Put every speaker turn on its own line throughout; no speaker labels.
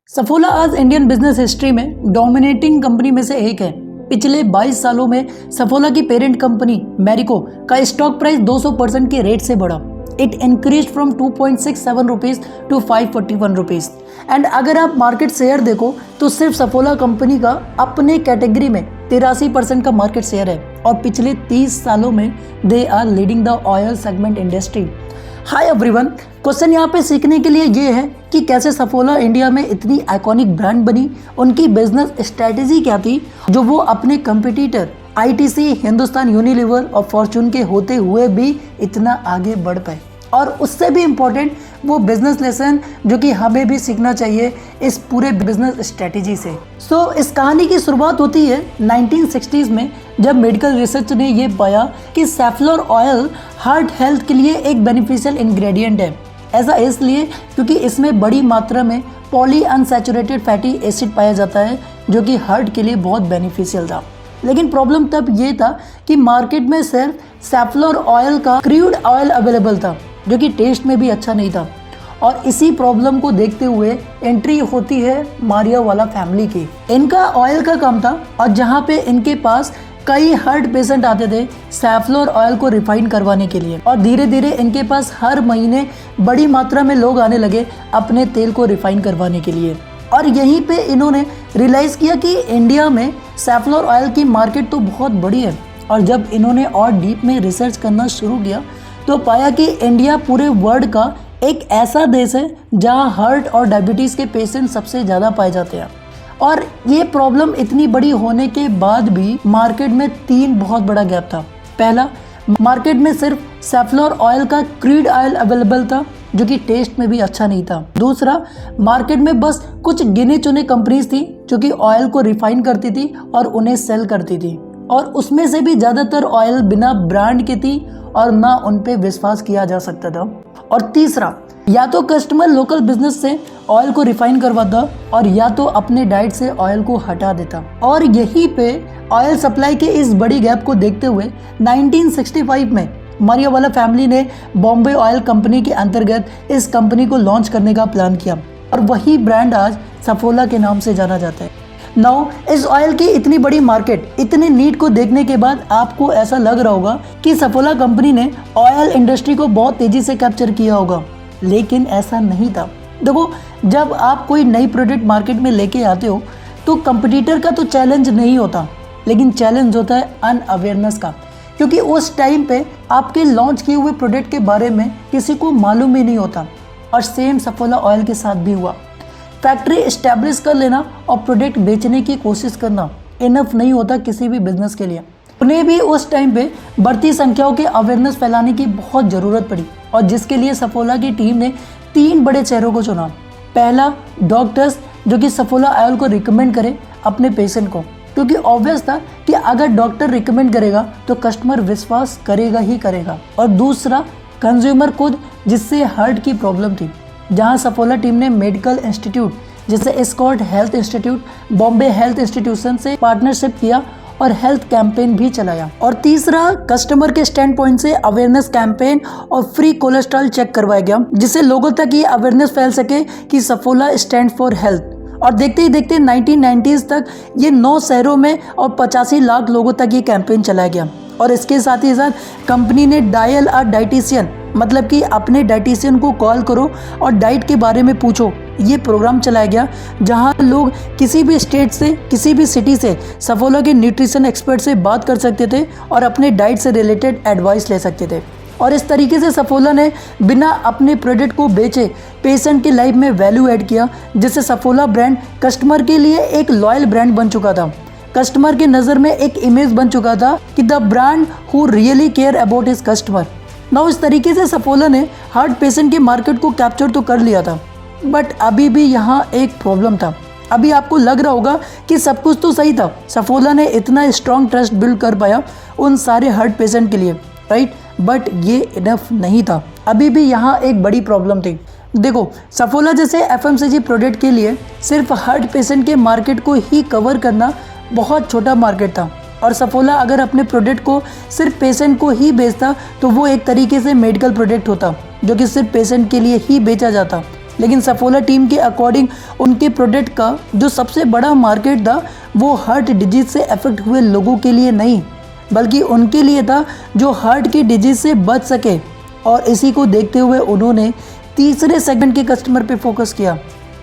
सफोला आज Indian business history में dominating company में से एक है। पिछले 22 सालों में सफोला की पेरेंट कंपनी मैरिको का स्टॉक प्राइस 200% के रेट से बढ़ा। It increase from 2.67 rupees to 541 rupees. And अगर आप मार्केट शेयर देखो तो सिर्फ सफोला कंपनी का अपने कैटेगरी में 83% का मार्केट शेयर है और पिछले 30 सालों में they are leading the oil segment industry. Hi everyone, question यहाँ पे सीखने के लिए ये है कि कैसे सफोला इंडिया में इतनी आइकॉनिक ब्रांड बनी, उनकी बिजनेस स्ट्रेटेजी क्या थी जो वो अपने कंपटीटर आईटीसी, हिंदुस्तान यूनिलीवर और फॉर्चून के होते हुए भी इतना आगे बढ़ पाए, और उससे भी इम्पोर्टेंट वो बिजनेस लेसन जो कि हमें भी सीखना चाहिए इस पूरे बिजनेस स्ट्रेटेजी से। सो इस कहानी की शुरुआत होती है 1960s में, जब मेडिकल रिसर्च ने ये पाया कि सैफ्लोर ऑयल हार्ट हेल्थ के लिए एक बेनिफिशियल इंग्रेडिएंट है। ऐसा इसलिए क्योंकि इसमें बड़ी मात्रा में पॉली अनसैचुरेटेड फैटी एसिड पाया जाता है जो कि हार्ट के लिए बहुत बेनिफिशियल था। लेकिन प्रॉब्लम तब ये था कि मार्केट में सिर्फ सैफ्लोर ऑयल का क्रूड ऑयल अवेलेबल था जो कि टेस्ट में भी अच्छा नहीं था, और इसी प्रॉब्लम को देखते हुए एंट्री होती है मारिया वाला फैमिली की। इनका ऑयल का काम था और जहाँ पे इनके पास कई हार्ट पेशेंट आते थे सैफ्लोर ऑयल को रिफाइन करवाने के लिए, और धीरे धीरे इनके पास हर महीने बड़ी मात्रा में लोग आने लगे अपने तेल को रिफाइन करवाने के लिए। और यहीं पे इन्होंने रियलाइज किया कि इंडिया में सैफ्लोर ऑयल की मार्केट तो बहुत बड़ी है, और जब इन्होंने और डीप में रिसर्च करना शुरू किया तो पाया कि इंडिया पूरे वर्ल्ड का एक ऐसा देश है जहां हार्ट और डायबिटीज़ के पेशेंट सबसे ज़्यादा पाए जाते हैं। और ये प्रॉब्लम इतनी बड़ी होने के बाद भी मार्केट में तीन बहुत बड़ा गैप था। पहला, मार्केट में सिर्फ सैफ्लोर ऑयल का क्रूड ऑयल अवेलेबल था जो कि टेस्ट में भी अच्छा नहीं था। दूसरा, मार्केट में बस कुछ गिने चुने कंपनीज थी जो कि ऑयल को रिफाइन करती थी और उन्हें सेल करती थी, और उसमें से भी ज़्यादातर ऑयल बिना ब्रांड के थी और ना उन पे विश्वास किया जा सकता था। और तीसरा, या तो कस्टमर लोकल बिजनेस से ऑयल को रिफाइन करवाता और या तो अपने डाइट से ऑयल को हटा देता। और यहीं पे ऑयल सप्लाई के इस बड़ी गैप को देखते हुए 1965 में मारिया वाला फैमिली ने बॉम्बे ऑयल कंपनी के अंतर्गत इस कंपनी को लॉन्च करने का प्लान किया, और वही ब्रांड आज सफोला के नाम से जाना जाता है। नाउ इस ऑयल की इतनी बड़ी मार्केट, इतने नीड को देखने के बाद आपको ऐसा लग रहा होगा कि सफोला कंपनी ने ऑयल इंडस्ट्री को बहुत तेजी से कैप्चर किया होगा, लेकिन ऐसा नहीं था। देखो, जब आप कोई नई प्रोडक्ट मार्केट में लेके आते हो तो कंपटीटर का तो चैलेंज नहीं होता, लेकिन चैलेंज होता है अनअवेयरनेस का, क्योंकि उस टाइम पे आपके लॉन्च किए हुए प्रोडक्ट के बारे में किसी को मालूम ही नहीं होता। और सेम सफोला ऑयल के साथ भी हुआ। फैक्ट्री इस्टेब्लिश कर लेना और प्रोडक्ट बेचने की कोशिश करना इनफ नहीं होता किसी भी बिजनेस के लिए। उन्हें भी उस टाइम पे बढ़ती संख्याओं के अवेयरनेस फैलाने की बहुत ज़रूरत पड़ी, और जिसके लिए सफोला की टीम ने तीन बड़े चेहरों को चुना। पहला, डॉक्टर्स जो कि सफोला ऑयल को रिकमेंड करें अपने पेशेंट को, क्योंकि ऑब्वियस था कि अगर डॉक्टर रिकमेंड करेगा तो कस्टमर विश्वास करेगा ही करेगा। और दूसरा, कंज्यूमर खुद, जिससे हार्ट की प्रॉब्लम थी, जहां सफोला टीम ने मेडिकल इंस्टीट्यूट जैसे escort health institute, Bombay health institution से पार्टनरशिप किया और हेल्थ कैंपेन भी चलाया। और तीसरा, कस्टमर के स्टैंड पॉइंट से अवेयरनेस कैंपेन और फ्री कोलेस्ट्रॉल चेक करवाया गया, जिससे लोगों तक ये अवेयरनेस फैल सके कि सफोला स्टैंड फॉर हेल्थ। और देखते ही देखते 1990s तक ये 9 शहरों में और 85 लाख लोगों तक ये कैंपेन चलाया गया। और इसके साथ ही साथ कंपनी ने डायल अ डाइटिशियन, मतलब कि अपने डाइटिशियन को कॉल करो और डाइट के बारे में पूछो, ये प्रोग्राम चलाया गया, जहां लोग किसी भी स्टेट से, किसी भी सिटी से सफोला के न्यूट्रिशन एक्सपर्ट से बात कर सकते थे और अपने डाइट से रिलेटेड एडवाइस ले सकते थे। और इस तरीके से सफोला ने बिना अपने प्रोडक्ट को बेचे पेशेंट की लाइफ में वैल्यू ऐड किया, जिससे सफोला ब्रांड कस्टमर के लिए एक लॉयल ब्रांड बन चुका था। कस्टमर के नज़र में एक इमेज बन चुका था कि the brand who really care about his customer. Now इस तरीके से सफोला ने हार्ट पेशेंट के मार्केट को कैप्चर तो कर लिया था, बट अभी भी यहाँ एक प्रॉब्लम था। अभी आपको लग रहा होगा कि सब कुछ तो सही था, सफोला ने इतना स्ट्रॉन्ग ट्रस्ट बिल्ड कर पाया उन सारे हार्ट पेशेंट के लिए, राइट, बट ये इनफ नहीं था। अभी भी यहाँ एक बड़ी प्रॉब्लम थी। देखो, सफोला जैसे एफएमसीजी प्रोडक्ट के लिए सिर्फ हार्ट पेशेंट के मार्केट को ही कवर करना बहुत छोटा मार्केट था, और सफोला अगर अपने प्रोडक्ट को सिर्फ पेशेंट को ही बेचता तो वो एक तरीके से मेडिकल प्रोडक्ट होता जो कि सिर्फ पेशेंट के लिए ही बेचा जाता। लेकिन सफोला टीम के अकॉर्डिंग उनके प्रोडक्ट का जो सबसे बड़ा मार्केट था वो हार्ट डिजीज से अफेक्ट हुए लोगों के लिए नहीं, बल्कि उनके लिए था जो हार्ट की डिजीज से बच सके। और इसी को देखते हुए उन्होंने तीसरे सेगमेंट के कस्टमर पे फोकस किया,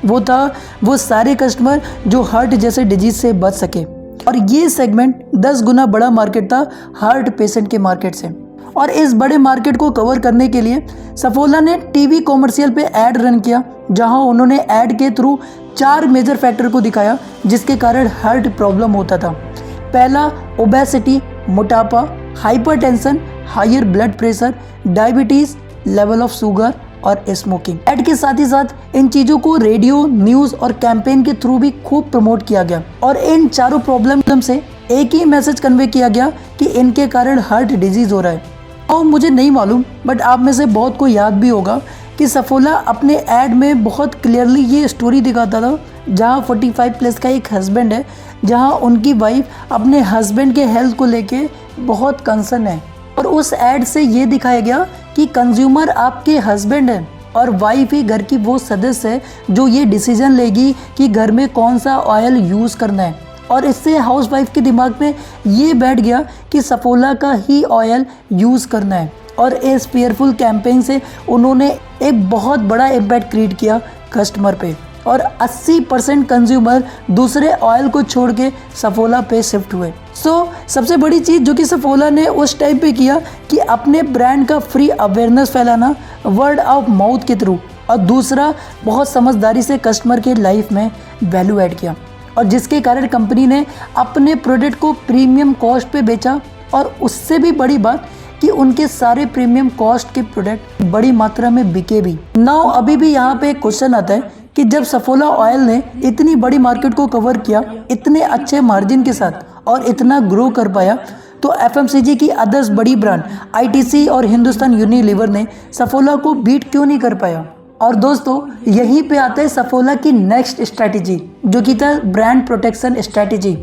वो सारे कस्टमर जो हार्ट जैसे डिजीज से बच सके। और ये सेगमेंट 10 गुना बड़ा मार्केट था हार्ट पेशेंट के मार्केट से। और इस बड़े मार्केट को कवर करने के लिए सफोला ने टीवी कॉमर्शियल पे ऐड रन किया, जहां उन्होंने ऐड के थ्रू 4 मेजर फैक्टर को दिखाया जिसके कारण हार्ट प्रॉब्लम होता था। पहला, ओबेसिटी, मोटापा, hypertension, higher blood pressure, diabetes, level of sugar और स्मोकिंग। ऐड के साथ ही साथ इन चीज़ों को रेडियो, न्यूज़ और कैंपेन के थ्रू भी खूब प्रमोट किया गया और इन चारों प्रॉब्लम से एक ही मैसेज कन्वे किया गया कि इनके कारण हार्ट डिजीज हो रहा है। और मुझे नहीं मालूम, बट आप में से बहुत को याद भी होगा कि सफोला अपने ऐड में बहुत क्लियरली ये स्टोरी दिखाता था, जहाँ 45 प्लस का एक हस्बैंड है, जहाँ उनकी वाइफ अपने हस्बैंड के हेल्थ को लेके बहुत कंसर्न है। और उस ऐड से ये दिखाया गया कि कंज्यूमर आपके हस्बैंड है और वाइफ ही घर की वो सदस्य है जो ये डिसीजन लेगी कि घर में कौन सा ऑयल यूज़ करना है। और इससे हाउस वाइफ के दिमाग में ये बैठ गया कि सफोला का ही ऑयल यूज़ करना है। और इस फेयरफुल कैंपेन से उन्होंने एक बहुत बड़ा इम्पैक्ट क्रिएट किया कस्टमर पे और 80% कंज्यूमर दूसरे ऑयल को छोड़ के सफोला पे शिफ्ट हुए। सबसे बड़ी चीज़ जो कि सफोला ने उस टाइम पे किया कि अपने ब्रांड का फ्री अवेयरनेस फैलाना वर्ड ऑफ माउथ के थ्रू, और दूसरा बहुत समझदारी से कस्टमर के लाइफ में वैल्यू ऐड किया, और जिसके कारण कंपनी ने अपने प्रोडक्ट को प्रीमियम कॉस्ट पे बेचा। और उससे भी बड़ी बात कि उनके सारे प्रीमियम कॉस्ट के प्रोडक्ट बड़ी मात्रा में बिके भी। नाउ अभी भी यहाँ पे एक क्वेश्चन आता है कि जब सफोला ऑयल ने इतनी बड़ी मार्केट को कवर किया इतने अच्छे मार्जिन के साथ और इतना ग्रो कर पाया, तो एफएमसीजी की अदर्स बड़ी ब्रांड आईटीसी और हिंदुस्तान यूनिलीवर ने सफोला को बीट क्यों नहीं कर पाया। और दोस्तों यहीं पे आता है सफोला की नेक्स्ट स्ट्रैटेजी, जो कि था ब्रांड प्रोटेक्शन स्ट्रैटेजी।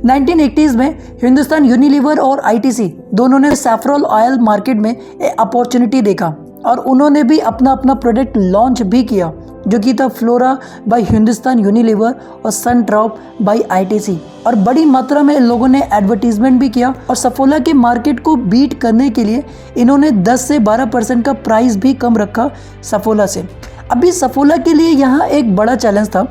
1980s में हिंदुस्तान यूनिलीवर और आईटीसी दोनों ने सैफरॉन ऑयल मार्केट में एक अपॉर्चुनिटी देखा और उन्होंने भी अपना प्रोडक्ट लॉन्च भी किया, जो कि था फ्लोरा बाय हिंदुस्तान यूनिलीवर और सन ड्रॉप बाय आईटीसी। और बड़ी मात्रा में इन लोगों ने एडवर्टीजमेंट भी किया और सफोला के मार्केट को बीट करने के लिए इन्होंने 10 से 12% का प्राइस भी कम रखा सफोला से। अभी सफोला के लिए यहाँ एक बड़ा चैलेंज था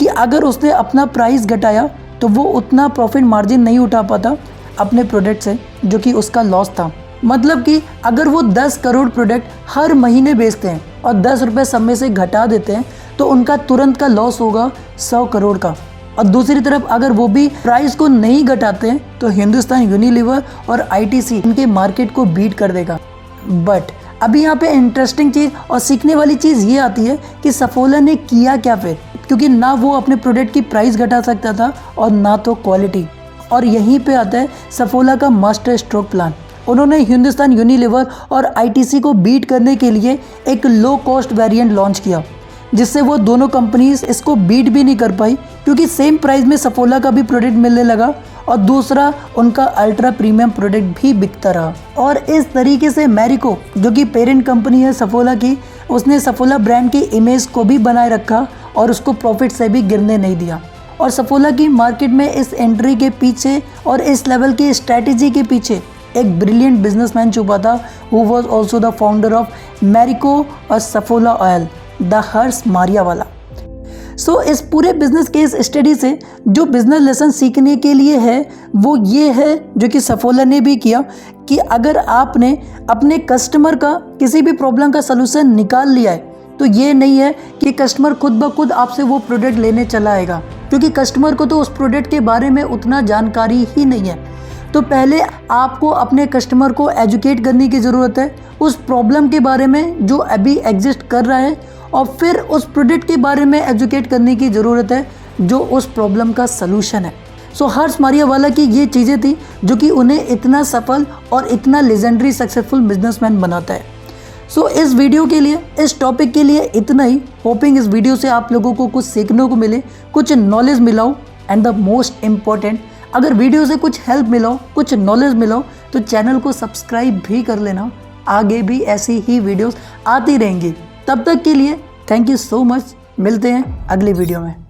कि अगर उसने अपना प्राइस घटाया तो वो उतना प्रॉफिट मार्जिन नहीं उठा पाता अपने प्रोडक्ट से, जो कि उसका लॉस था। मतलब कि अगर वो 10 करोड़ प्रोडक्ट हर महीने बेचते हैं और 10 रुपये सब में से घटा देते हैं तो उनका तुरंत का लॉस होगा 100 करोड़ का। और दूसरी तरफ अगर वो भी प्राइस को नहीं घटाते हैं तो हिंदुस्तान यूनिलीवर और आईटीसी उनके मार्केट को बीट कर देगा। बट अभी यहाँ पे इंटरेस्टिंग चीज़ और सीखने वाली चीज़ ये आती है कि सफोला ने किया क्या फिर, क्योंकि ना वो अपने प्रोडक्ट की प्राइस घटा सकता था और ना तो क्वालिटी। और यहीं पे आता है सफोला का मास्टर स्ट्रोक प्लान। उन्होंने हिंदुस्तान यूनिलीवर और आईटीसी को बीट करने के लिए एक लो कॉस्ट वेरिएंट लॉन्च किया, जिससे वो दोनों कंपनीज इसको बीट भी नहीं कर पाई, क्योंकि सेम प्राइस में सफोला का भी प्रोडक्ट मिलने लगा और दूसरा उनका अल्ट्रा प्रीमियम प्रोडक्ट भी बिकता रहा। और इस तरीके से मैरिको, जो कि पेरेंट कंपनी है सफोला की, उसने सफोला ब्रांड की इमेज को भी बनाए रखा और उसको प्रॉफिट से भी गिरने नहीं दिया। और सफोला की मार्केट में इस एंट्री के पीछे और इस लेवल की स्ट्रैटेजी के पीछे एक ब्रिलियंट बिजनेसमैन छुपा था, who was also the founder of Marico और सफोला ऑयल, द हर्ष मारियावाला। इस पूरे बिजनेस केस स्टडी से जो बिजनेस लेसन सीखने के लिए है वो ये है, जो कि सफोला ने भी किया, कि अगर आपने अपने कस्टमर का किसी भी प्रॉब्लम का सलूशन निकाल लिया है तो ये नहीं है कि कस्टमर खुद ब खुद आपसे वो प्रोडक्ट लेने चला आएगा, क्योंकि कस्टमर को तो उस प्रोडक्ट के बारे में उतना जानकारी ही नहीं है। तो पहले आपको अपने कस्टमर को एजुकेट करने की ज़रूरत है उस प्रॉब्लम के बारे में जो अभी एग्जिस्ट कर रहा है, और फिर उस प्रोडक्ट के बारे में एजुकेट करने की ज़रूरत है जो उस प्रॉब्लम का सलूशन है। हर्ष मारियावाला की ये चीज़ें थी जो कि उन्हें इतना सफल और इतना लेजेंडरी सक्सेसफुल बिजनेसमैन बनाता है। इस वीडियो के लिए, इस टॉपिक के लिए इतना ही। होपिंग इस वीडियो से आप लोगों को कुछ सीखने को मिले, कुछ नॉलेज मिला हो, एंड द मोस्ट इम्पॉर्टेंट, अगर वीडियो से कुछ हेल्प मिला हो, कुछ नॉलेज मिला हो, तो चैनल को सब्सक्राइब भी कर लेना। आगे भी ऐसी ही वीडियोस आती रहेंगी। तब तक के लिए थैंक यू सो मच, मिलते हैं अगले वीडियो में।